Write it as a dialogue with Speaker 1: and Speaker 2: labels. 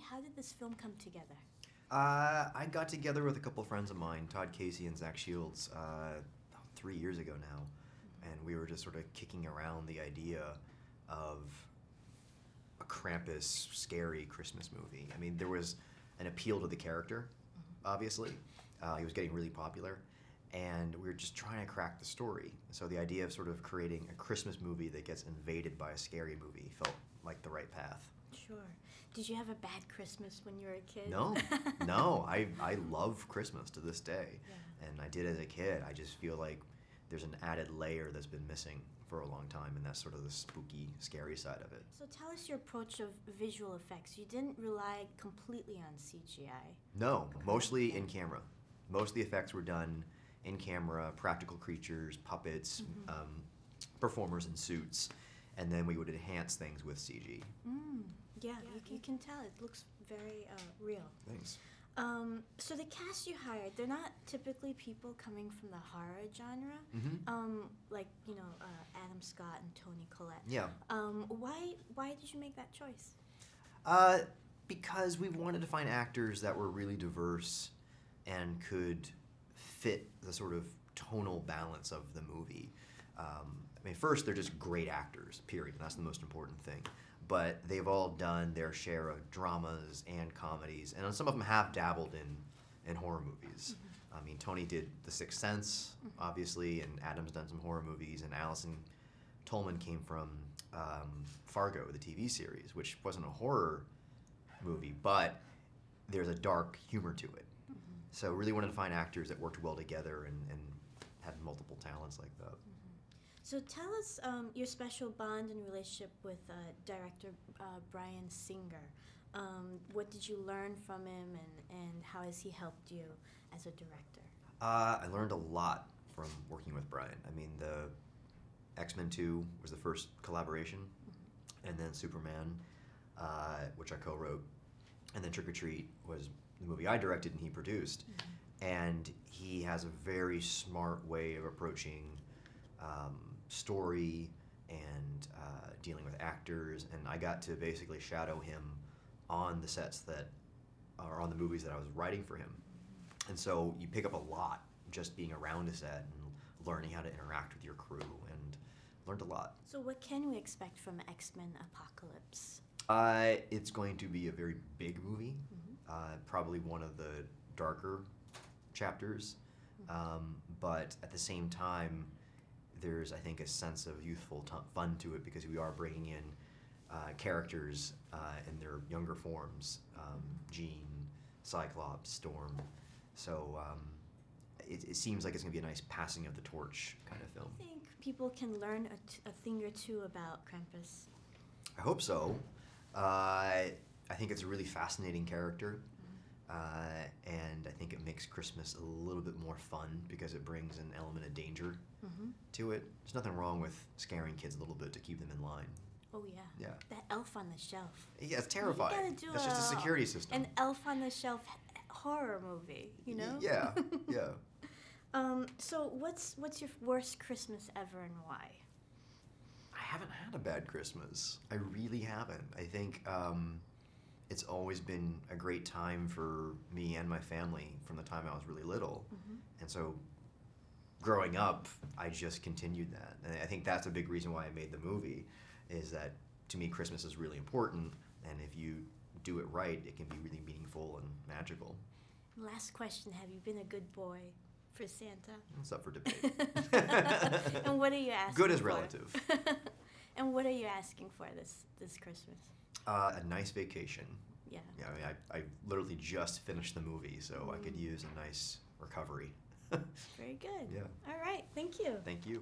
Speaker 1: how did this film come together?
Speaker 2: I got together with a couple friends of mine, Todd Casey and Zach Shields, 3 years ago now, and we were just sort of kicking around the idea of a Krampus, scary Christmas movie. I mean, there was an appeal to the character, obviously. He was getting really popular, and we were just trying to crack the story. So the idea of sort of creating a Christmas movie that gets invaded by a scary movie felt like the right path.
Speaker 1: Sure. Did you have a bad Christmas when you were a kid?
Speaker 2: No, no. I love Christmas to this day,
Speaker 1: Yeah.
Speaker 2: and I did as a kid. I just feel like there's an added layer that's been missing for a long time, and that's sort of the spooky, scary side of it.
Speaker 1: So tell us your approach of visual effects. You didn't rely completely on CGI.
Speaker 2: No, mostly in camera. Most of the effects were done in camera, practical creatures, puppets, performers in suits, and then we would enhance things with CG.
Speaker 1: Yeah, you can tell. It looks very real.
Speaker 2: Thanks.
Speaker 1: So the cast you hired, they're not typically people coming from the horror genre, like, Adam Scott and Toni Collette.
Speaker 2: Yeah.
Speaker 1: Why did you make that choice?
Speaker 2: Because we wanted to find actors that were really diverse and could fit the sort of tonal balance of the movie. First, they're just great actors, period. That's the most important thing. But they've all done their share of dramas and comedies, and some of them have dabbled in horror movies. Tony did The Sixth Sense, obviously, and Adam's done some horror movies, and Allison Tolman came from Fargo, the TV series, which wasn't a horror movie, but there's a dark humor to it. So really wanted to find actors that worked well together and had multiple talents like that.
Speaker 1: So tell us your special bond and relationship with director Bryan Singer. What did you learn from him, and how has he helped you as a director?
Speaker 2: I learned a lot from working with Bryan. The X-Men 2 was the first collaboration, and then Superman, which I co-wrote, and then Trick or Treat was the movie I directed and he produced. And he has a very smart way of approaching story and dealing with actors, and I got to basically shadow him on the sets that are on the movies that I was writing for him. And so you pick up a lot just being around a set and learning how to interact with your crew, and learned a lot.
Speaker 1: So what can we expect from X-Men Apocalypse?
Speaker 2: It's going to be a very big movie, probably one of the darker chapters, but at the same time, there's, I think, a sense of youthful fun to it, because we are bringing in characters in their younger forms, Jean, Cyclops, Storm. So it seems like it's going to be a nice passing of the torch kind of film.
Speaker 1: I think people can learn a thing or two about Krampus.
Speaker 2: I hope so. I think it's a really fascinating character, and I think it makes Christmas a little bit more fun because it brings an element of danger to it. There's nothing wrong with scaring kids a little bit to keep them in line.
Speaker 1: Oh, yeah.
Speaker 2: Yeah.
Speaker 1: That elf on the shelf.
Speaker 2: Yeah, it's terrifying. That's just a security system.
Speaker 1: An elf on the shelf horror movie, you know?
Speaker 2: Yeah, yeah.
Speaker 1: So what's your worst Christmas ever, and why?
Speaker 2: I haven't had a bad Christmas. I really haven't. I think it's always been a great time for me and my family from the time I was really little. And so growing up, I just continued that. And I think that's a big reason why I made the movie, is that to me Christmas is really important, and if you do it right, it can be really meaningful and magical.
Speaker 1: Last question, have you been a good boy for Santa?
Speaker 2: It's up for debate.
Speaker 1: And what are you asking
Speaker 2: Good is
Speaker 1: for?
Speaker 2: relative.
Speaker 1: And what are you asking for this Christmas?
Speaker 2: A nice vacation.
Speaker 1: Yeah.
Speaker 2: Yeah, I literally just finished the movie, so I could use a nice recovery.
Speaker 1: Very good.
Speaker 2: Yeah.
Speaker 1: All right, thank you.
Speaker 2: Thank you.